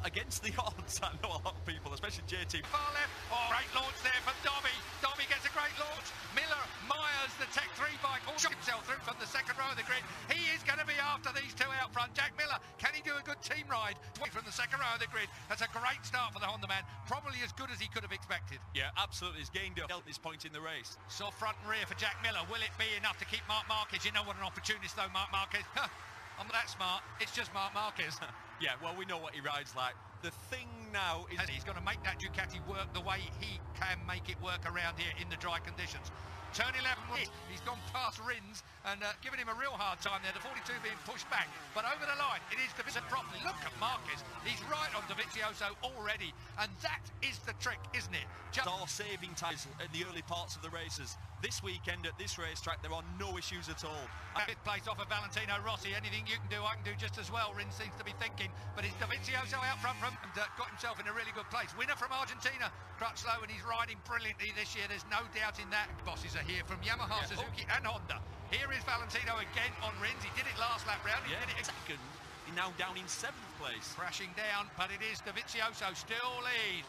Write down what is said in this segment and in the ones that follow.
against the odds. I know a lot of people, especially JT. Far left. Oh, great launch there from Dobby. Dobby gets a great launch. Miller, Myers, the Tech 3 bike, all shook himself through from the second row of the grid. He is going to be after these two out front. Jack Miller, can he do a good team ride from the second row of the grid? That's a great start for the Honda man. Probably as good as he could have expected. Yeah, absolutely. He's gained at this point in the race. Soft front and rear for Jack Miller. Will it be enough to keep Marc Marquez? You know what an opportunist though, Marc Marquez. I'm not that smart. It's just Marc Marquez. Yeah, well, we know what he rides like. The thing now is he's going to make that Ducati work the way he can make it work around here in the dry conditions. Turn 11, he's gone past Rins and given him a real hard time there. The 42 being pushed back, but over the line, it is Dovizioso properly. Look at Marquez. He's right on Dovizioso already, and that is the trick, isn't it? All saving ties at the early parts of the races. This weekend at this racetrack, there are no issues at all. Fifth place off of Valentino Rossi. Anything you can do, I can do just as well, Rins seems to be thinking. But it's Dovizioso out front from and got himself in a really good place. Winner from Argentina, Crutchlow, and he's riding brilliantly this year. There's no doubt in that. Bosses are here from Yamaha, Suzuki and Honda. Here is Valentino again on Rins. He did it last lap round. He did it second. He's now down in 7th place. Crashing down, but it is Dovizioso still lead.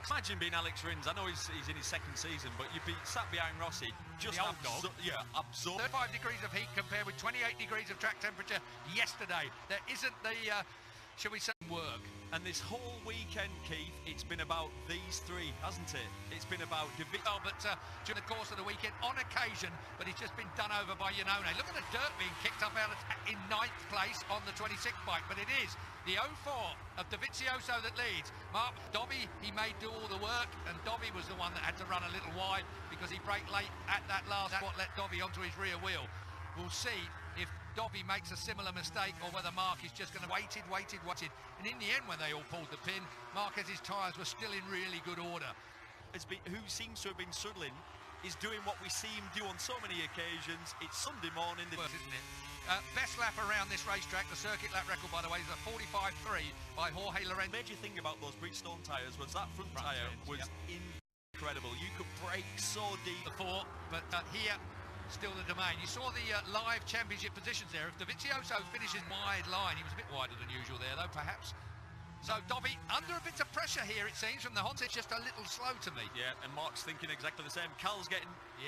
Imagine being Alex Rins. I know he's in his second season, but you'd be sat behind Rossi. Just the old dog. Yeah, absorb. 35 degrees of heat compared with 28 degrees of track temperature yesterday. There isn't the, shall we say, work. And this whole weekend, Keith, it's been about these three, hasn't it? It's been about Dovizioso, but during the course of the weekend, on occasion, but he's just been done over by Iannone. Look at the dirt being kicked up out in 9th place on the 26th bike, but it is the 04 of Dovizioso that leads. Mark Dobby, he may do all the work, and Dobby was the one that had to run a little wide because he braked late at that last. That's what let Dobby onto his rear wheel. We'll see if Dobby makes a similar mistake or whether Mark is just going to waited. And in the end, when they all pulled the pin, Marquez's tyres were still in really good order. Who seems to have been struggling is doing what we see him do on so many occasions. It's Sunday morning, isn't it? Best lap around this racetrack, the circuit lap record, by the way, is a 45.3 by Jorge Lorenzo. What made you think about those Bridgestone tyres was that front tyre was incredible. You could brake so deep. Before, but here, still the domain. You saw the live championship positions there. If Dovizioso finishes wide line, he was a bit wider than usual there, though, perhaps. So Dobby under a bit of pressure here, it seems, from the Honda. It's just a little slow to me. Yeah, and Mark's thinking exactly the same. Cal's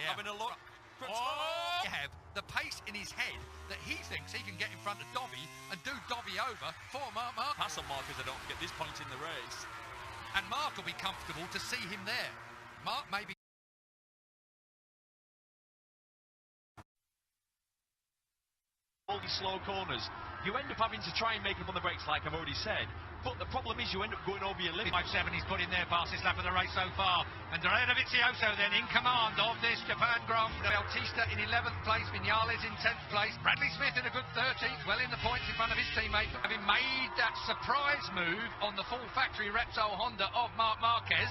having a look. You have the pace in his head that he thinks he can get in front of Dobby and do Dobby over for Marc Marquez. Pass on Marquez, I don't get this point in the race. And Mark will be comfortable to see him there. Mark may be all these slow corners, you end up having to try and make up on the brakes, like I've already said. But the problem is you end up going over your limit. 5.7 he's put in there, fastest lap of the race so far. Andrea Dovizioso then in command of this Japan Grand Prix. Bautista in 11th place, Vinales in 10th place. Bradley Smith in a good 13th, well in the points in front of his teammate. Having made that surprise move on the full factory Repsol Honda of Marc Marquez.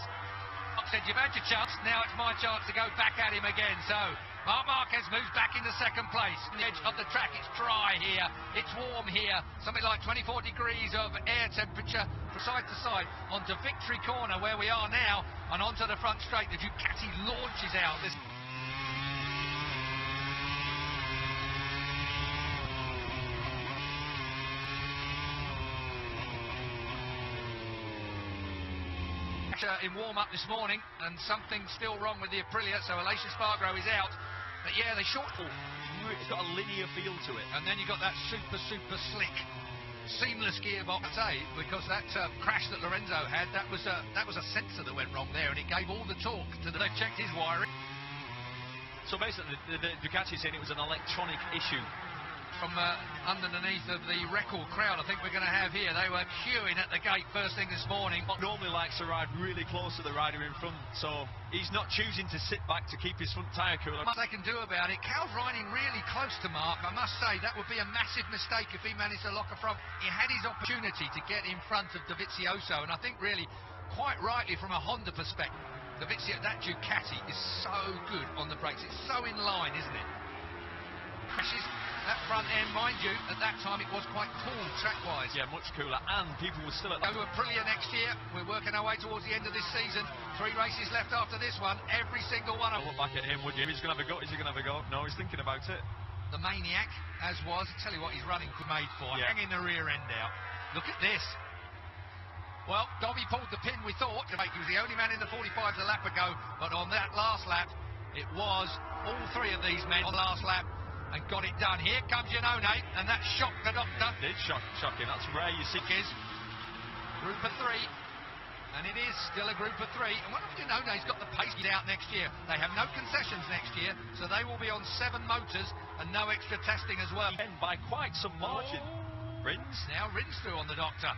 Mark said, you've had your chance, now it's my chance to go back at him again. So Marc Marquez moves back into 2nd place. On the edge of the track, it's dry here, it's warm here, something like 24 degrees of air temperature from side to side onto Victory Corner where we are now, and onto the front straight. The Ducati launches out. This in warm-up this morning, and something still wrong with the Aprilia, so Aleix Espargaro is out. But yeah, they short. It's got a linear feel to it. And then you got that super slick, seamless gearbox, because that crash that Lorenzo had, that was a sensor that went wrong there, and it gave all the torque to the. They've checked his wiring. So basically, the Ducati saying it was an electronic issue. From underneath of the record crowd I think we're going to have here. They were queuing at the gate first thing this morning. Normally likes to ride really close to the rider in front, so he's not choosing to sit back to keep his front tyre cooler. What they can do about it. Cal's riding really close to Mark. I must say that would be a massive mistake if he managed to lock a front. He had his opportunity to get in front of Dovizioso, and I think really quite rightly from a Honda perspective, that Ducati is so good on the brakes. It's so in line, isn't it? Crashes. That front end, mind you, at that time it was quite cool track-wise. Yeah, much cooler, and people were still at... Go to Aprilia next year. We're working our way towards the end of this season. 3 races left after this one. Every single one of them. Look back at him, would you? He's going to have a go. Is he going to have a go? No, he's thinking about it. The maniac, as was. I tell you what, he's running made for. Yeah. Hanging the rear end out. Look at this. Well, Dobby pulled the pin, we thought, to make. He was the only man in the 45s a lap ago, but on that last lap, it was all three of these men on the last lap and got it done. Here comes Janone, and that shocked the doctor. It did shock him. That's rare. You see, is group of three, and it is still a group of three. And what if Janone's got the pace out next year? They have no concessions next year, so they will be on 7 motors and no extra testing as well. And by quite some margin. Rins. Now Rins through on the doctor.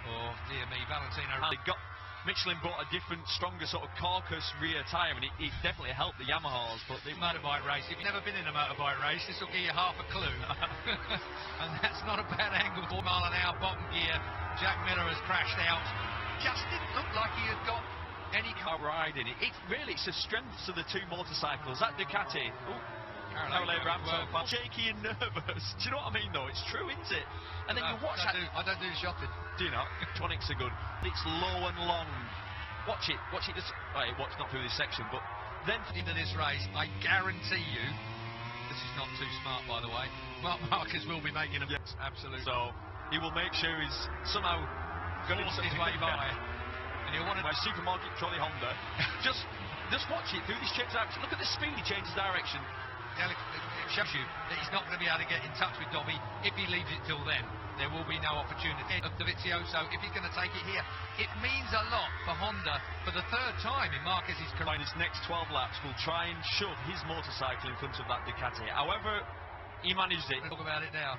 Oh, dear me, Valentino. They got Michelin bought a different, stronger sort of carcass rear tyre, and it definitely helped the Yamahas. But the motorbike race, if you've never been in a motorbike race, this will give you half a clue. And that's not a bad angle. 4 mile an hour bottom gear. Jack Miller has crashed out. Just didn't look like he had got any car riding it. It's a strength to the two motorcycles. That Ducati. Shaky and nervous. Do you know what I mean, though? It's true, isn't it? And then you watch that. I don't do the shopping. Do you not? Tonics are good. It's low and long. Watch it. Just, right, watch not through this section, but then into this race, I guarantee you, this is not too smart, by the way. Marc Marquez will be making a yes, absolutely. So he will make sure he's somehow going to his way by, and he'll want to. My supermarket trolley Honda. just watch it through this change direction. Look at the speed he changes direction. It shows you that he's not going to be able to get in touch with Dobby if he leaves it till then. There will be no opportunity of Dovizioso if he's going to take it here. It means a lot for Honda for the 3rd time in Marquez's career. In his next 12 laps, will try and shove his motorcycle in front of that Ducati. However, he managed it. We'll talk about it now.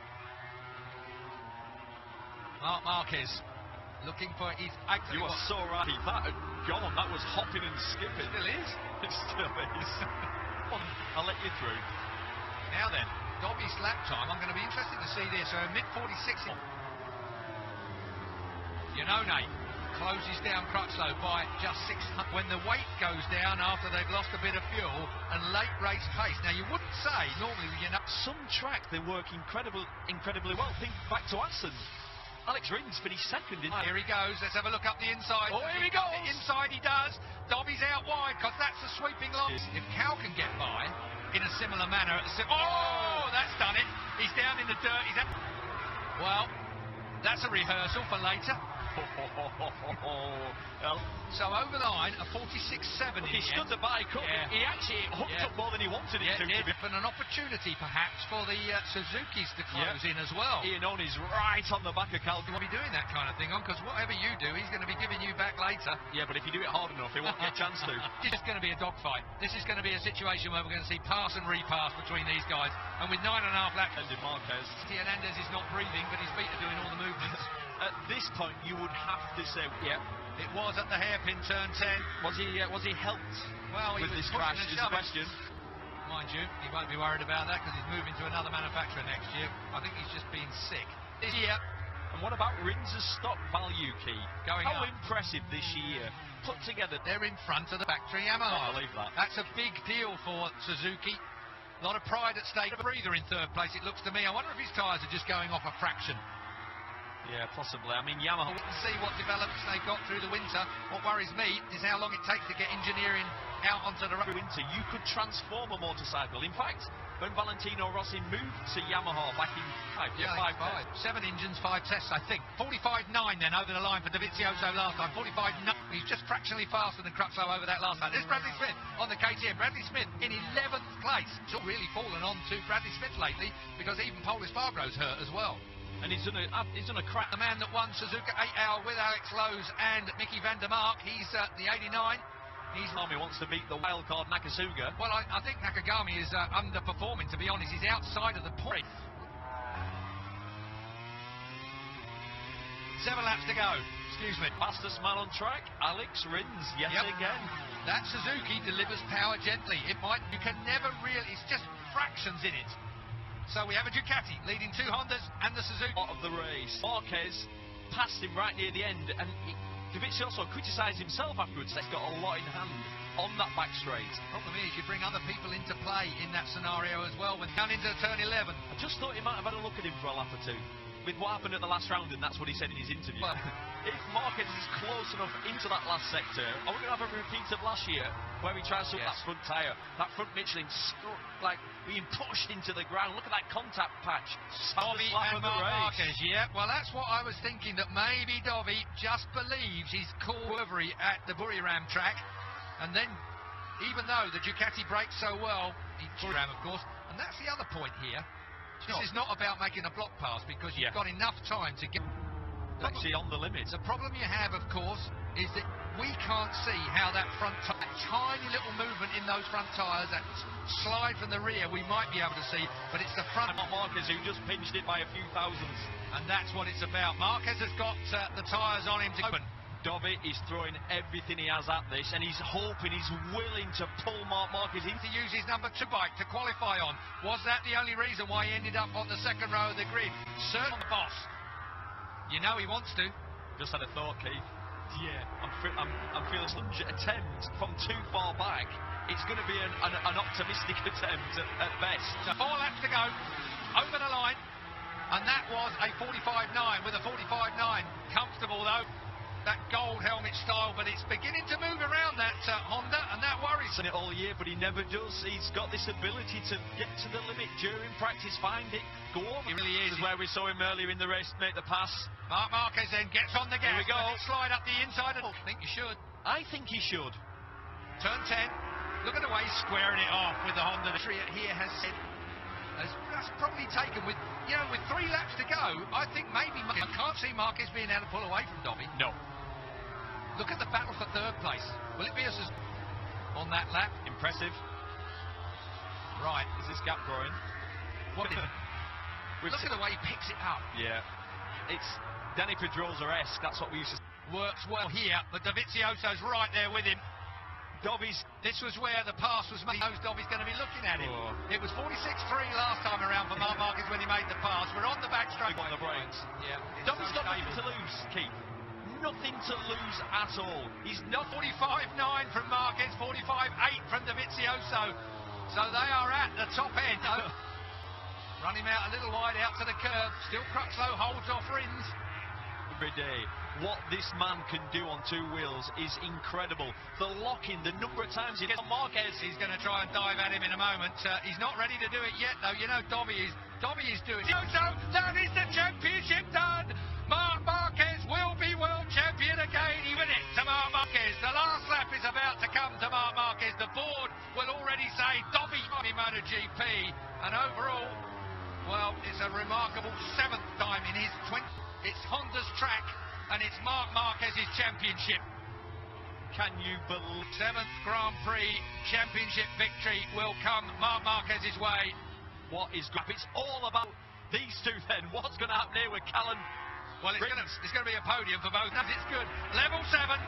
Marc Marquez looking for his. You are so right. That had gone. That was hopping and skipping. It still is. It still is. I'll let you through. Now then, Dobby's lap time. I'm going to be interested to see this. So mid-46. Janone closes down Crutchlow by just 600. When the weight goes down after they've lost a bit of fuel and late race pace. Now you wouldn't say normally, some track they work incredibly well. Think back to Assen. Alex Rins finished second in. Here he goes. Let's have a look up the inside. Oh, here he goes. The inside he does. Dobby's out wide because that's a sweeping line. If Cal can get by in a similar manner at the that's done it. He's down in the dirt. Well, that's a rehearsal for later. Well, so over the line, a 46.7. He stood the bike up. Yeah. He actually hooked up more than he wanted it to. And an opportunity, perhaps, for the Suzuki's to close in as well. Iannone's right on the back of Cal. He won't be doing that kind of thing on, because whatever you do, he's going to be giving you back later. Yeah, but if you do it hard enough, he won't get a chance to. This is going to be a dogfight. This is going to be a situation where we're going to see pass and repass between these guys. And with 9.5 laps, Marquez. Hernandez is not breathing, but his feet are doing all the movements. At this point, you would have to say, yeah, it was at the hairpin turn 10. Was he helped? Well, with this crash? Is the question. Mind you, he won't be worried about that because he's moving to another manufacturer next year. I think he's just been sick this year. And what about Rins' stock value key? How up. Impressive this year. Put together. They're in front of the factory Yamaha. I believe that. That's a big deal for Suzuki. A lot of pride at stake. A breather in 3rd place, it looks to me. I wonder if his tyres are just going off a fraction. Yeah, possibly. I mean, Yamaha. We'll see what develops they've got through the winter. What worries me is how long it takes to get engineering out onto the winter. You could transform a motorcycle. In fact, when Valentino Rossi moved to Yamaha back in 7 engines, 5 tests, I think. 45.9 then over the line for Dovizioso last time. 45.9. He's just fractionally faster than Crutchlow over that last time. There's Bradley Smith on the KTM. Bradley Smith in 11th place. It's all really fallen on to Bradley Smith lately because even Paul Espargaro's hurt as well. And he's done a crack. The man that won Suzuka 8 Hour with Alex Lowe's and Mickey van der Mark. He's the 89. Army wants to beat the wildcard Nakasuga. Well, I think Nakagami is underperforming, to be honest. He's outside of the point. 7 laps to go. Excuse me. Fastest man on track, Alex Rins, yet again. That Suzuki delivers power gently. You can never really. It's just fractions in it. So we have a Ducati leading 2 Hondas and the Suzuki. Of the race. Marquez passed him right near the end, and Dovizioso criticised himself afterwards. He's got a lot in hand on that back straight. Problem is, you bring other people into play in that scenario as well when down into turn 11. I just thought he might have had a look at him for a lap or two with what happened at the last round, and that's what he said in his interview. Well, if Marquez Marquez is close enough into that last sector. Are we going to have a repeat of last year where he tries to hit that front tyre? That front Michelin like being pushed into the ground. Look at that contact patch. Dovi and Marc Marquez, yeah. Well, that's what I was thinking, that maybe Dovi just believes he's caught Worvery at the Buriram track. And then, even though the Ducati brakes so well, he Buriram, of course. And that's the other point here. This is not about making a block pass, because you've got enough time to get... Actually on the limit. The problem you have, of course, is that we can't see how that tiny little movement in those front tyres, that slide from the rear, we might be able to see, but it's the front... Marc Marquez who just pinched it by a few thousandths. And that's what it's about. Marquez has got the tyres on him to open. Dovi is throwing everything he has at this, and he's hoping, he's willing to pull Marc Marquez in. To use his number 2 bike to qualify on. Was that the only reason why he ended up on the second row of the grid? Certainly the boss. You know he wants to. Just had a thought, Keith. Yeah. I'm feeling lunge attempt from too far back. It's going to be an optimistic attempt at best. So 4 laps to go. Over the line. And that was a 45.9 with a 45.9. Comfortable though. That gold helmet style, but it's beginning to move around that Honda, and that worries him. It all year, but he never does. He's got this ability to get to the limit during practice, find it, go over. He really is. This is where we saw him earlier in the race make the pass. Marc Marquez then gets on the gas. Here we go. Slide up the inside. I think you should. I think he should. Turn 10. Look at the way he's squaring it off with the Honda. The here has said, that's probably taken with 3 laps to go. I think maybe I can't see Marquez being able to pull away from Dovi. No. Look at the battle for 3rd place. Will it be us on that lap? Impressive. Right. Is this gap growing? What is it? Look at the way he picks it up. Yeah. It's Danny Pedrosa-esque. That's what we used to... Works well here, but Dovizioso's right there with him. This was where the pass was made. Knows Dovi's going to be looking at him. Oh. It was 46.3 last time around for Marc Marquez when he made the pass. We're on the back straight. On the brakes. Yeah. Dovi's got nothing to lose, Keith. Nothing to lose at all. He's not 45.9 from Marquez, 45.8 from Dovizioso. So they are at the top end. Run him out a little wide out to the curb. Still Cruxlow holds off Rins. Every day. What this man can do on 2 wheels is incredible. The lock-in, the number of times he gets on Marquez. He's going to try and dive at him in a moment. He's not ready to do it yet, though. You know, Dovi is doing it. So that is the championship done. Marc Marquez will be world champion again. He win it to Marc Marquez. The last lap is about to come to Marc Marquez. The board will already say Dovi in MotoGP. And overall, well, it's a remarkable 7th time in his 20. It's Honda's track, and it's Marc Marquez's championship. Can you believe 7th Grand Prix championship victory will come Marc Marquez's way. What is good? It's all about these two then. What's going to happen here with Callan? Well, it's going to be a podium for both. It's good. Level 7.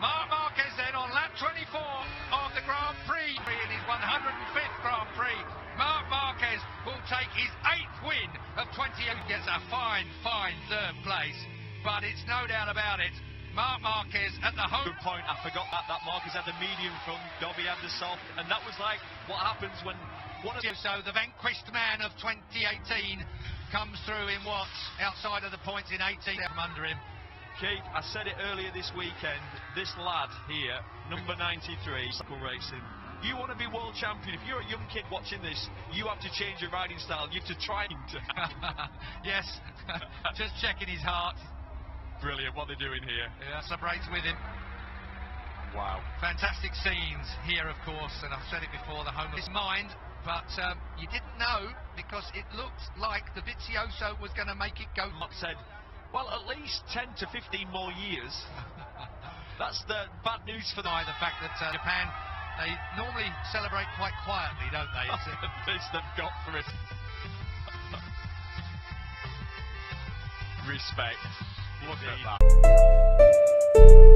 Marc Marquez then on lap 24 of the Grand Prix in his 105th Grand Prix. Marc Marquez will take his 8th win of 20 and gets a fine 3rd place. But it's no doubt about it. Marc Marquez at the home. Good point. I forgot that Marquez had the medium front, Dovi had the soft, and that was like what happens when one of so the vanquished man of 2018 comes through in what's outside of the points in 18 from under him. Keith, I said it earlier this weekend, this lad here, number 93, cycle racing. You want to be world champion. If you're a young kid watching this, you have to change your riding style. You have to try to... Yes, just checking his heart. Brilliant, what they're doing here. Yeah, celebrates with him. Wow. Fantastic scenes here, of course, and I've said it before, the home of his mind. But you didn't know, because it looked like Dovizioso was going to make it go. Mark said, well, at least 10 to 15 more years. That's the bad news for them. The fact that Japan, they normally celebrate quite quietly, don't they? This they've got for it. Respect. Look at that.